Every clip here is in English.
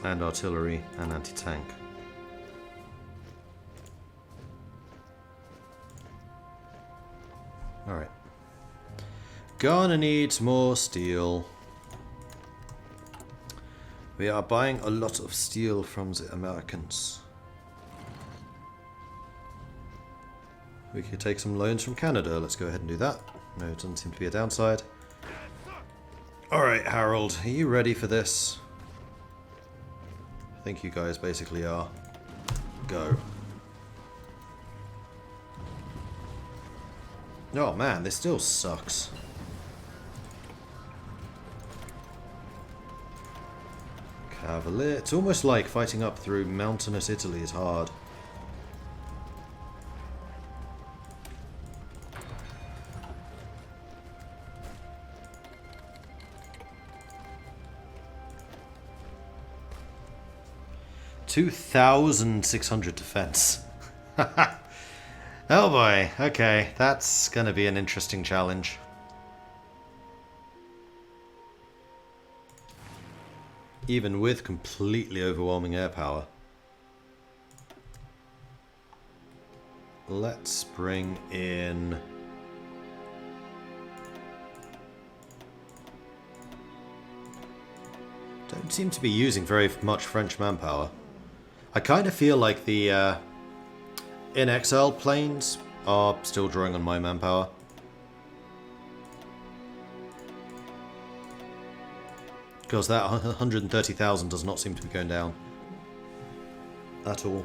and artillery and anti-tank. Alright. Gonna need more steel. We are buying a lot of steel from the Americans. We could take some loans from Canada. Let's go ahead and do that. No, it doesn't seem to be a downside. Alright, Harold, are you ready for this? I think you guys basically are. Go. Oh man, this still sucks. Cavalier. It's almost like fighting up through mountainous Italy is hard. $2,600 defense. Oh boy, okay, that's gonna be an interesting challenge. Even with completely overwhelming air power. Let's bring in... Don't seem to be using very much French manpower. I kind of feel like the In Exile planes are still drawing on my manpower. Because that 130,000 does not seem to be going down at all.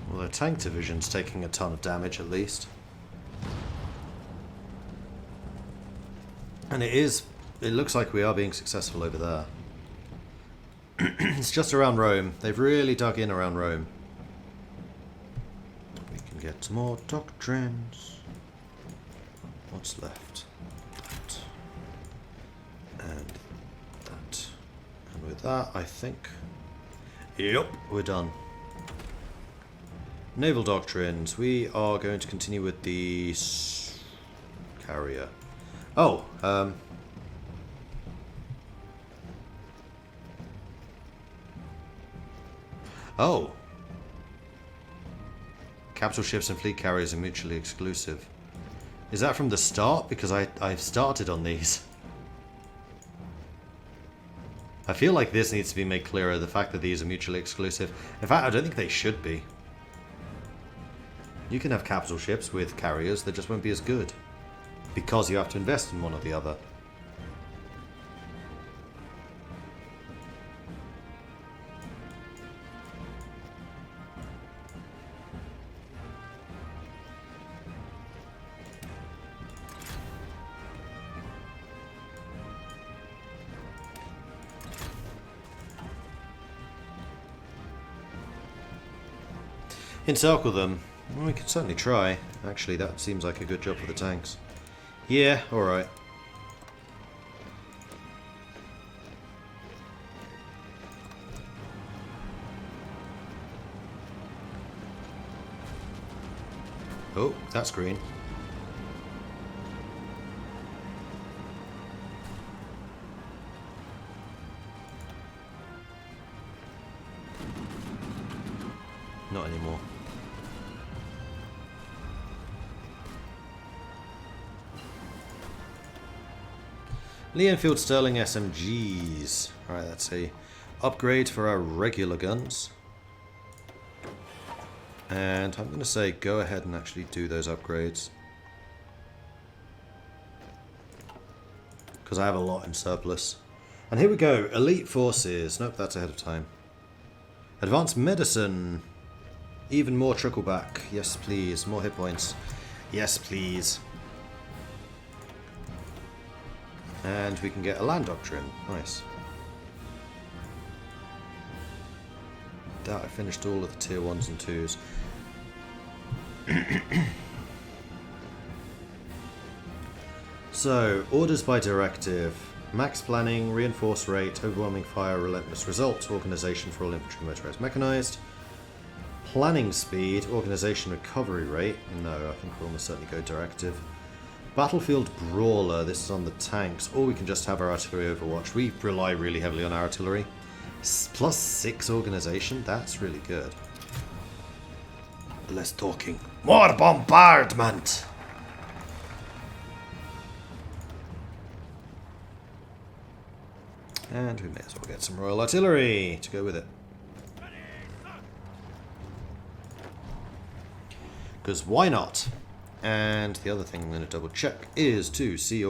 Well, the tank division's taking a ton of damage at least. And it looks like we are being successful over there. It's just around Rome. They've really dug in around Rome. We can get more doctrines. What's left? That. And that. And with that, I think... Yep, we're done. Naval doctrines. We are going to continue with the carrier. Oh, oh. Capital ships and fleet carriers are mutually exclusive. Is that from the start? Because I've started on these. I feel like this needs to be made clearer, the fact that these are mutually exclusive. In fact, I don't think they should be. You can have capital ships with carriers, they just won't be as good. Because you have to invest in one or the other. Encircle them. Well, we can certainly try. Actually, that seems like a good job for the tanks. Yeah, alright. Oh, that's green. Not anymore. Lee Enfield Sterling SMGs. Alright, that's a upgrade for our regular guns. And I'm going to say go ahead and actually do those upgrades. Because I have a lot in surplus. And here we go. Elite Forces. Nope, that's ahead of time. Advanced Medicine. Even more trickle back. Yes, please. More hit points. Yes, please. And we can get a land doctrine. Nice. doubt I finished all of the tier 1s and 2s. So, orders by directive. Max planning, reinforced rate, overwhelming fire, relentless results, organisation for all infantry motorised mechanized. Planning speed, organisation recovery rate. No, I think we'll almost certainly go directive. Battlefield brawler, this is on the tanks, or we can just have our artillery overwatch. We rely really heavily on our artillery. Plus 6 organisation, that's really good. Less talking. More bombardment! And we may as well get some Royal Artillery to go with it. Because why not? And the other thing I'm going to double check is to see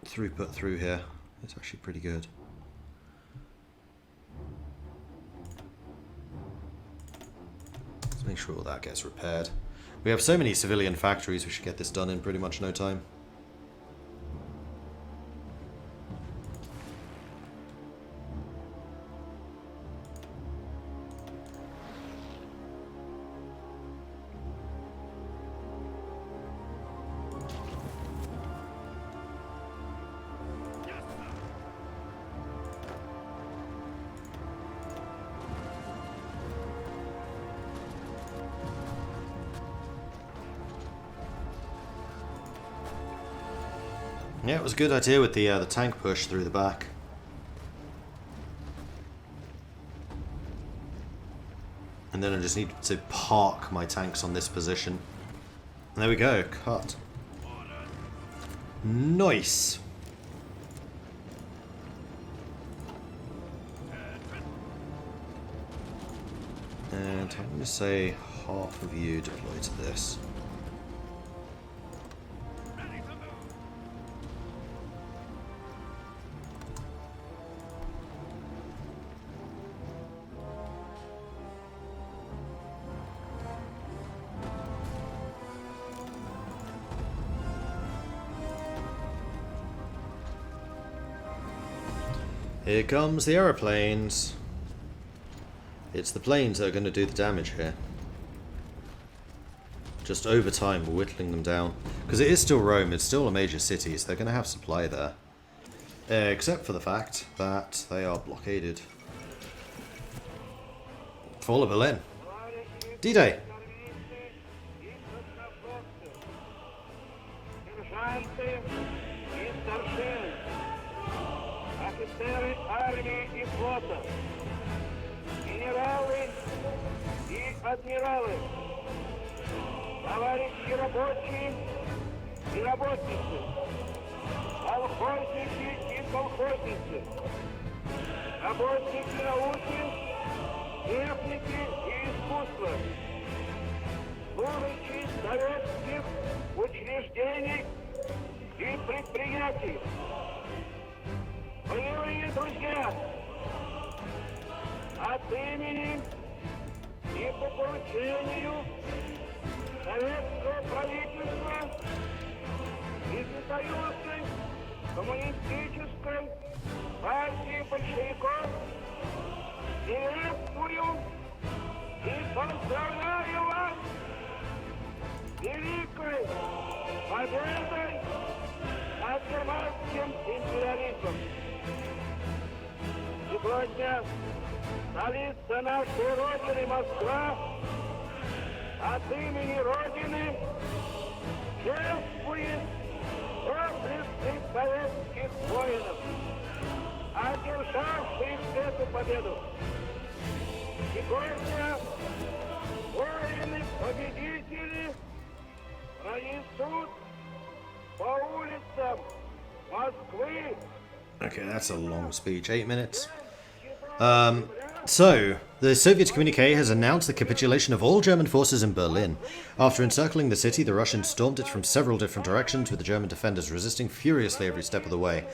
throughput through here. It's actually pretty good. Let's make sure all that gets repaired. We have so many civilian factories, we should get this done in pretty much no time. Yeah, it was a good idea with the tank push through the back. And then I just need to park my tanks on this position. And there we go, cut. Nice! And I'm going to say half of you deploy to this. Here comes the aeroplanes. It's the planes that are going to do the damage here. Just over time, we're whittling them down. Because it is still Rome, it's still a major city, so they're going to have supply there. Except for the fact that they are blockaded. Fall of Berlin. D-Day. Офицеры армии и флота, генералы и адмиралы, товарищи рабочие и работницы, колхозники и колхозницы, работники науки, техники и искусства, служащие советских учреждений и предприятий. Боевые друзья, от имени и по поручению советского правительства и Всесоюзной коммунистической партии большевиков приветствую и поздравляю вас с великой победой над германским империализмом. Сегодня столица нашей Родины, Москва, от имени Родины чествует доблестных советских воинов, одержавших эту победу. Сегодня воины-победители пронесут по улицам Москвы. Okay, that's a long speech. 8 minutes. So, the Soviet communique has announced the capitulation of all German forces in Berlin. After encircling the city, the Russians stormed it from several different directions, with the German defenders resisting furiously every step of the way.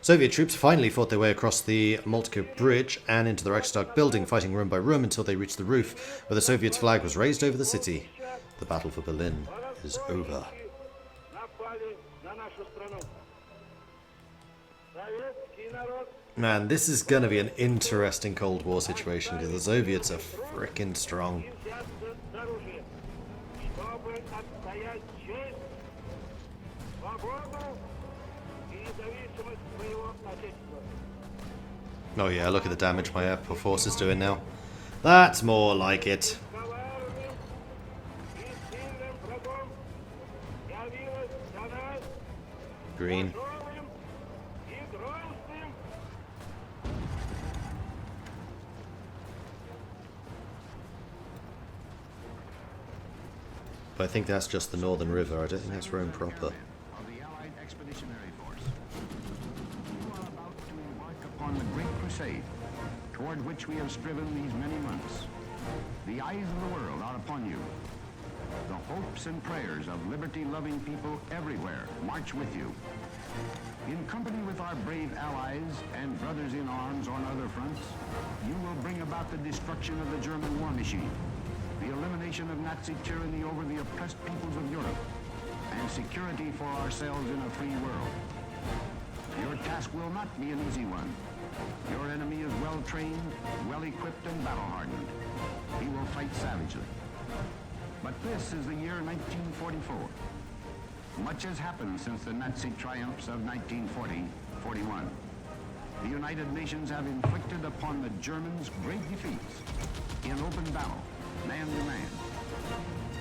Soviet troops finally fought their way across the Moltke Bridge and into the Reichstag building, fighting room by room until they reached the roof, where the Soviets' flag was raised over the city. The battle for Berlin is over. Man, this is gonna be an interesting Cold War situation because the Soviets are frickin' strong. взяться за оружие, чтобы отстоять честь, свободу и независимость своего Отечества. Oh yeah, look at the damage my air force is doing now. That's more like it. Коварным и сильным врагом явилась для нас Green. тяжелым и грозным. But I think that's just the Northern River. I don't think that's Rome proper. Of the Allied Expeditionary Force. You are about to embark upon the Great Crusade, toward which we have striven these many months. The eyes of the world are upon you. The hopes and prayers of liberty-loving people everywhere march with you. In company with our brave allies and brothers in arms on other fronts, you will bring about the destruction of the German war machine, the elimination of Nazi tyranny over the oppressed peoples of Europe, and security for ourselves in a free world. Your task will not be an easy one. Your enemy is well-trained, well-equipped, and battle-hardened. He will fight savagely. But this is the year 1944. Much has happened since the Nazi triumphs of 1940-41. The United Nations have inflicted upon the Germans great defeats in open battle, man to man.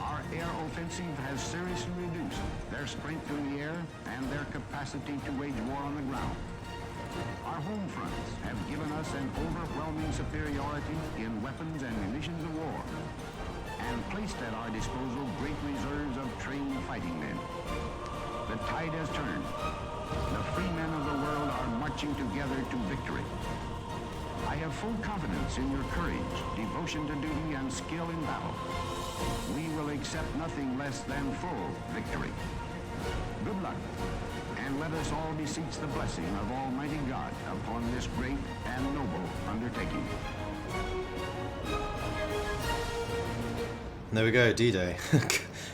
Our air offensive has seriously reduced their strength in the air and their capacity to wage war on the ground. Our home fronts have given us an overwhelming superiority in weapons and munitions of war, and placed at our disposal great reserves of trained fighting men. The tide has turned. The free men of the world are marching together to victory. I have full confidence in your courage, devotion to duty, and skill in battle. We will accept nothing less than full victory. Good luck, and let us all beseech the blessing of Almighty God upon this great and noble undertaking. There we go, D-Day.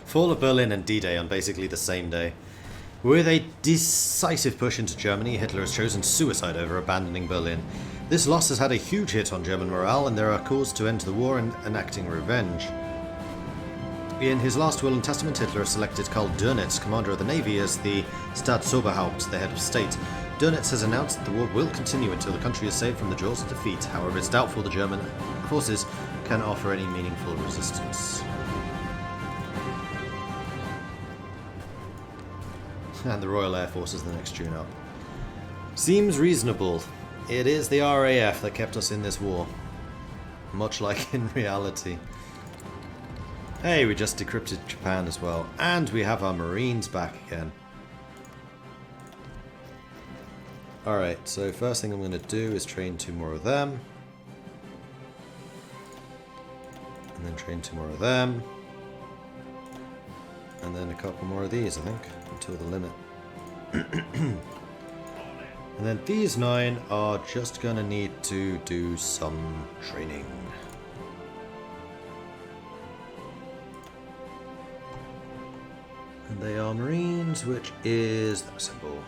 Fall of Berlin and D-Day on basically the same day. With a decisive push into Germany, Hitler has chosen suicide over abandoning Berlin. This loss has had a huge hit on German morale, and there are calls to end the war and enacting revenge. In his last will and testament, Hitler has selected Karl Dönitz, commander of the navy, as the Staatsoberhaupt, the head of state. Dönitz has announced that the war will continue until the country is saved from the jaws of defeat. However, it's doubtful the German forces can offer any meaningful resistance. And the Royal Air Force is the next tune-up. Seems reasonable. It is the RAF that kept us in this war. Much like in reality. Hey, we just decrypted Japan as well. And we have our Marines back again. Alright, so first thing I'm going to do is train 2 more of them. And then train 2 more of them. And then a couple more of these, I think, until the limit. And then these 9 are just going to need to do some training. And they are Marines, which is that symbol.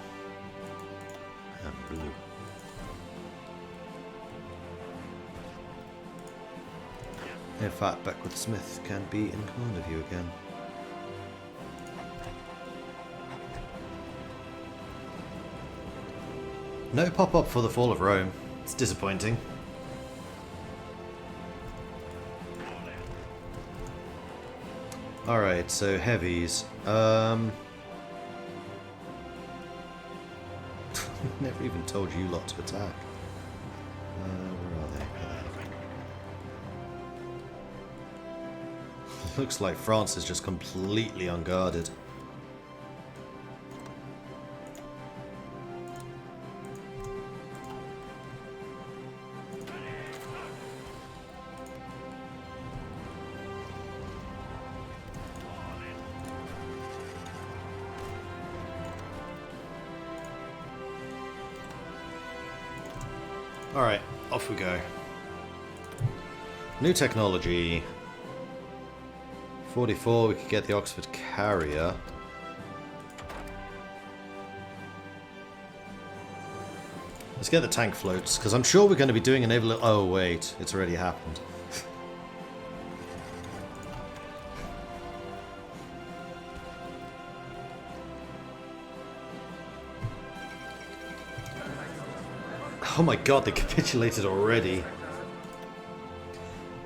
And blue. In fact, Beckwith Smith can be in command of you again. No pop-up for the fall of Rome. It's disappointing. Alright, so heavies. Never even told you lot to attack. Where are they? Looks like France is just completely unguarded. Alright, off we go. New technology. 44, we could get the Oxford Carrier. Let's get the tank floats, because I'm sure we're going to be doing a naval... Oh, wait. It's already happened. Oh my god, they capitulated already.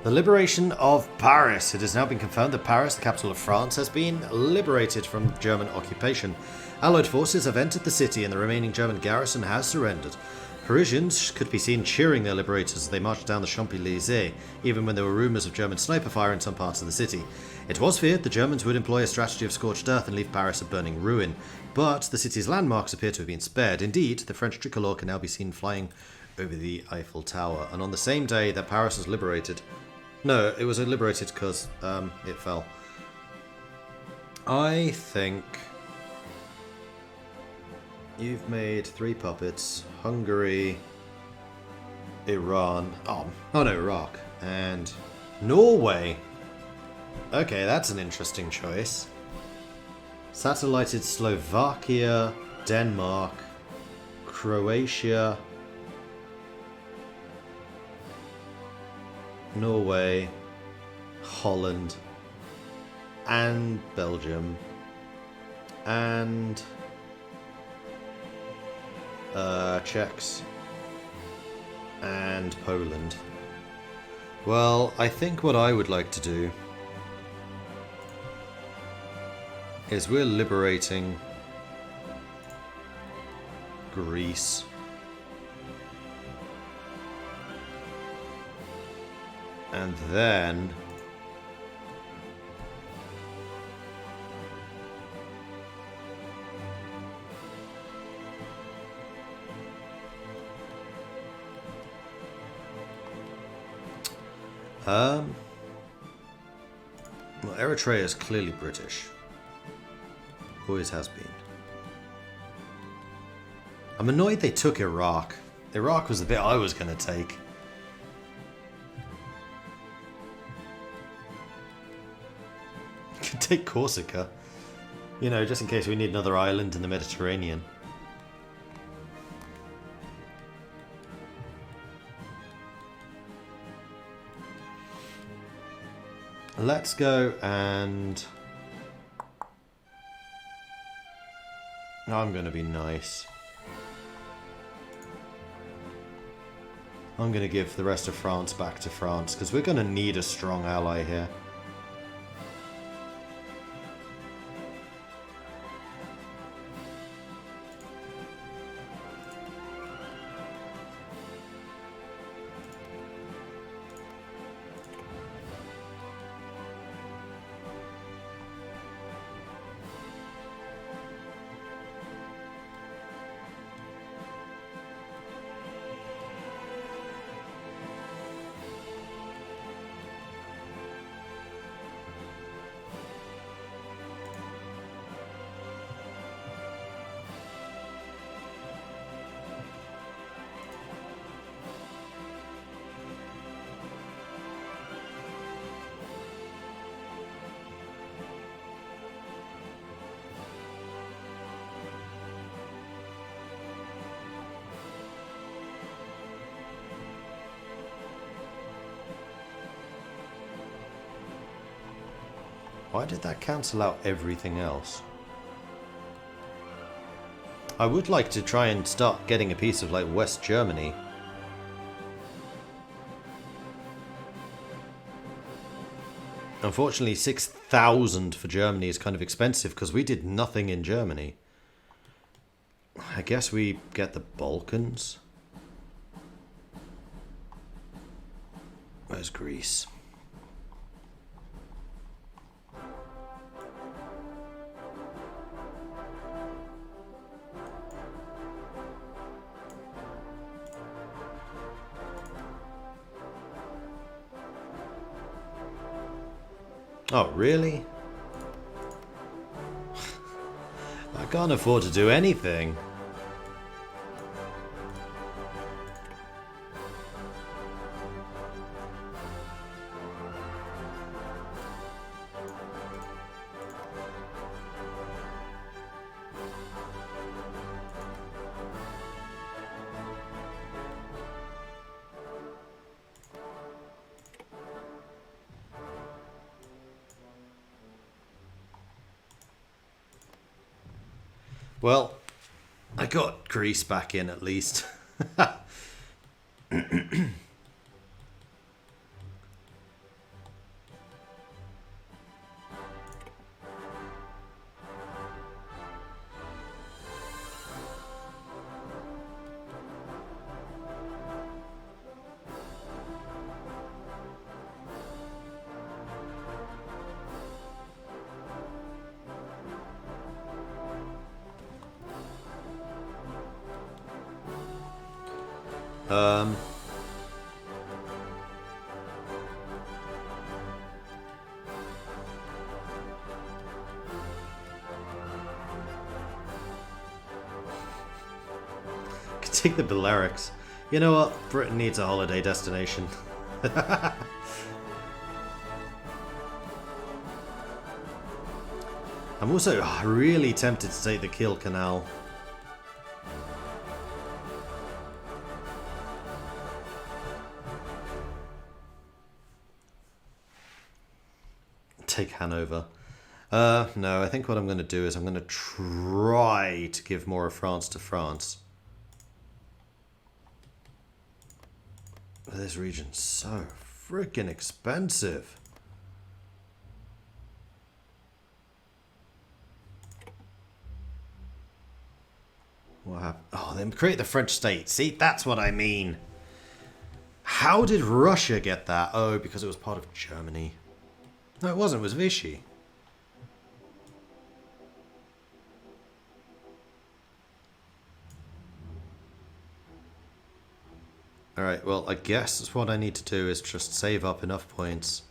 The liberation of Paris. It has now been confirmed that Paris, the capital of France, has been liberated from German occupation. Allied forces have entered the city and the remaining German garrison has surrendered. Parisians could be seen cheering their liberators as they marched down the Champs-Élysées, even when there were rumours of German sniper fire in some parts of the city. It was feared the Germans would employ a strategy of scorched earth and leave Paris a burning ruin, but the city's landmarks appear to have been spared. Indeed, the French tricolour can now be seen flying over the Eiffel Tower, and on the same day that Paris was liberated... No, it was liberated because it fell. I think... You've made 3 puppets. Hungary, Iran, oh no, Iraq, and Norway. Okay, that's an interesting choice. Satellited Slovakia, Denmark, Croatia, Norway, Holland, and Belgium, and Czechs, and Poland. Well, I think what I would like to do is we're liberating Greece. And then well, Eritrea is clearly British. Always has been. I'm annoyed they took Iraq. Iraq was the bit I was going to take. Could take Corsica. You know, just in case we need another island in the Mediterranean. Let's go and... I'm going to be nice. I'm going to give the rest of France back to France, because we're going to need a strong ally here. Why did that cancel out everything else? I would like to try and start getting a piece of, like, West Germany. Unfortunately, 6,000 for Germany is kind of expensive because we did nothing in Germany. I guess we get the Balkans. Where's Greece? Oh, really? I can't afford to do anything. Well, I got Greece back in at least. Um, could take the Balearics. You know what? Britain needs a holiday destination. I'm also really tempted to take the Kiel Canal. Take Hanover. No, I think what I'm going to do is I'm going to try to give more of France to France. But this region's so freaking expensive. What happened? Oh, they created the French state. See, that's what I mean. How did Russia get that? Oh, because it was part of Germany. No, it wasn't. It was Vichy. Alright, well, I guess what I need to do is just save up enough points.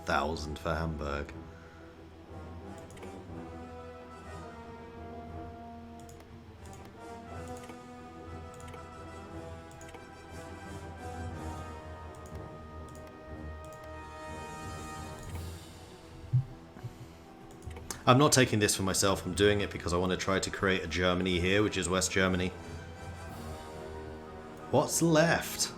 $4,000 for Hamburg. I'm not taking this for myself, I'm doing it because I want to try to create a Germany here, which is West Germany. What's left?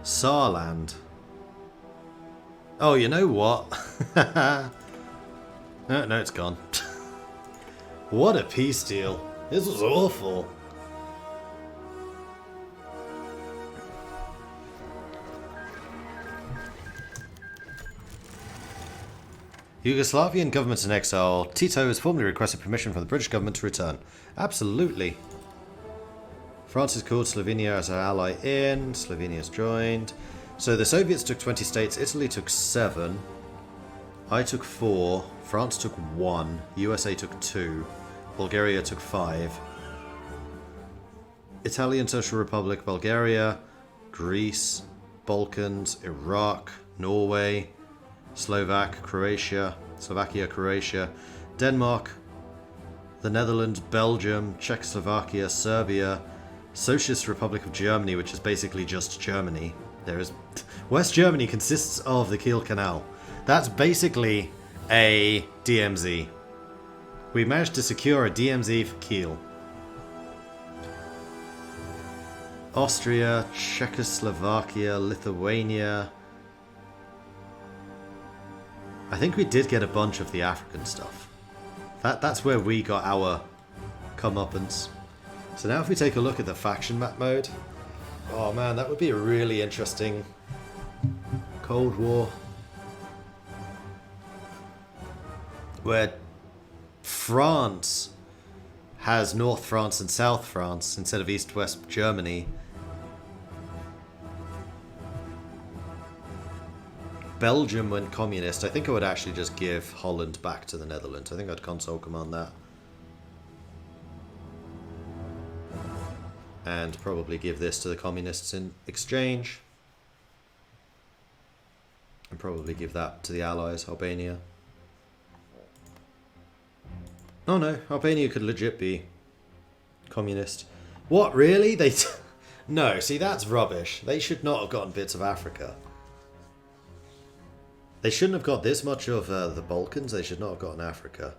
Saarland. Oh, you know what? No, it's gone. What a peace deal. This was awful. Yugoslavian government in exile. Tito has formally requested permission from the British government to return. Absolutely. France has called Slovenia as our ally in. Slovenia's joined. So the Soviets took 20 states. Italy took 7. I took 4. France took 1. USA took 2. Bulgaria took 5. Italian Social Republic, Bulgaria, Greece, Balkans, Iraq, Norway, Slovakia, Croatia, Denmark, the Netherlands, Belgium, Czechoslovakia, Serbia, Socialist Republic of Germany, which is basically just Germany. There is West Germany consists of the Kiel Canal. That's basically a DMZ. We managed to secure a DMZ for Kiel. Austria, Czechoslovakia, Lithuania. I think we did get a bunch of the African stuff. That's where we got our comeuppance. So now if we take a look at the faction map mode, oh man, that would be a really interesting Cold War. Where France has North France and South France instead of East-West Germany. Belgium went communist. I think I would actually just give Holland back to the Netherlands. I think I'd console command that. And probably give this to the communists in exchange. And probably give that to the allies, Albania. Oh no, Albania could legit be Communist. What, really? No, see, that's rubbish. They should not have gotten bits of Africa. They shouldn't have got this much of the Balkans. They should not have gotten Africa.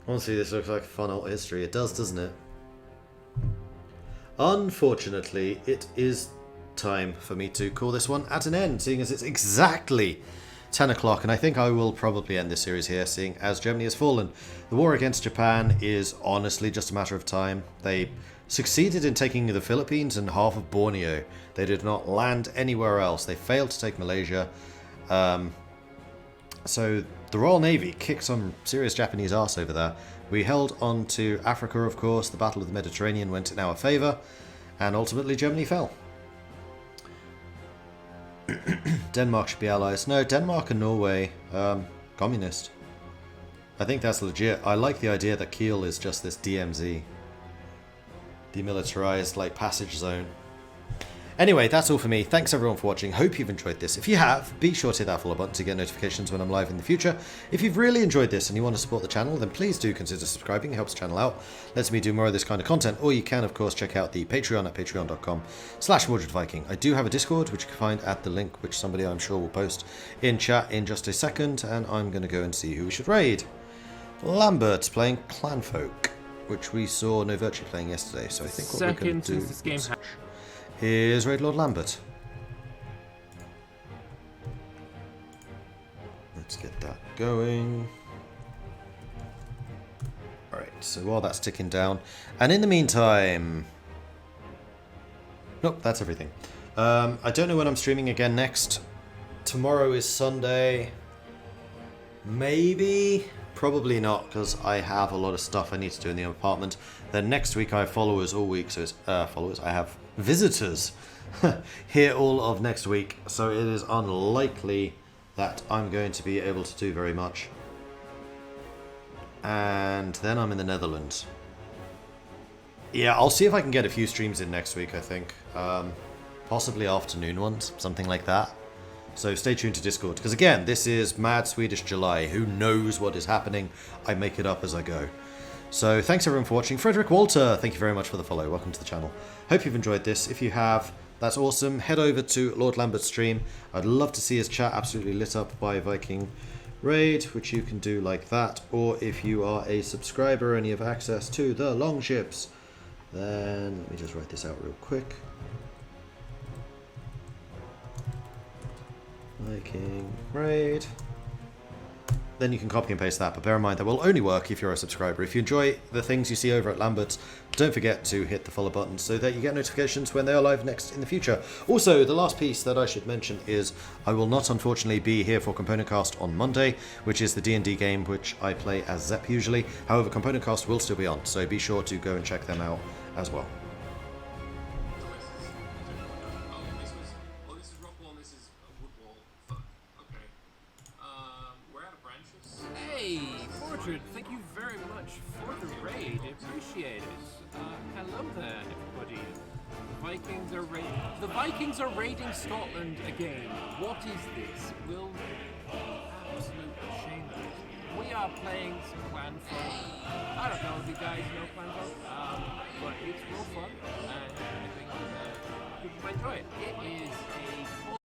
Honestly, this looks like a fun old history. It does, doesn't it? Unfortunately, it is time for me to call this one at an end, seeing as it's exactly 10 o'clock, and I think I will probably end this series here, seeing as Germany has fallen. The war against Japan is honestly just a matter of time. They succeeded in taking the Philippines and half of Borneo. They did not land anywhere else. They failed to take Malaysia. So the Royal Navy kicked some serious Japanese arse over there. We held on to Africa, of course. The Battle of the Mediterranean went in our favour, and ultimately Germany fell. Denmark should be allies. No, Denmark and Norway, communist. I think that's legit. I like the idea that Kiel is just this DMZ. Demilitarized, like, passage zone. Anyway, that's all for me. Thanks everyone for watching. Hope you've enjoyed this. If you have, be sure to hit that follow button to get notifications when I'm live in the future. If you've really enjoyed this and you want to support the channel, then please do consider subscribing. It helps the channel out, lets me do more of this kind of content. Or you can, of course, check out the Patreon at patreon.com/MordredViking. I do have a Discord, which you can find at the link, which somebody I'm sure will post in chat in just a second. And I'm going to go and see who we should raid. Lambert's playing Clanfolk, which we saw Noverchi playing yesterday. So I think what we're going to do is raid Lord Lambert. Let's get that going. Alright, so while that's ticking down, and in the meantime... Nope, that's everything. I don't know when I'm streaming again next. Tomorrow is Sunday. Maybe? Probably not, because I have a lot of stuff I need to do in the apartment. Then next week I have followers all week, so it's followers. I have visitors here all of next week, so it is unlikely that I'm going to be able to do very much. And then I'm in the Netherlands. Yeah, I'll see if I can get a few streams in next week, I think. Possibly afternoon ones, something like that. So stay tuned to Discord, because again, this is Mad Swedish July. Who knows what is happening? I make it up as I go. So thanks everyone for watching. Frederick Walter, thank you very much for the follow. Welcome to the channel. Hope you've enjoyed this. If you have, that's awesome. Head over to Lord Lambert's stream. I'd love to see his chat absolutely lit up by Viking Raid, which you can do like that. Or if you are a subscriber and you have access to the longships, then let me just write this out real quick. Viking Raid. Then you can copy and paste that, but bear in mind that will only work if you're a subscriber. If you enjoy the things you see over at Lambert's, don't forget to hit the follow button so that you get notifications when they are live next in the future. Also, the last piece that I should mention is I will not unfortunately be here for Component Cast on Monday, which is the D&D game which I play as Zep usually. However, Component Cast will still be on, so be sure to go and check them out as well. Mordred, thank you very much for the raid. Appreciate it. Hello there, everybody. The Vikings are raiding Scotland again. What is this? We'll absolute shame of it. We are playing some Clanfolk. I don't know if you guys know Clanfolk, but it's real fun, and I think people might enjoy it. It is a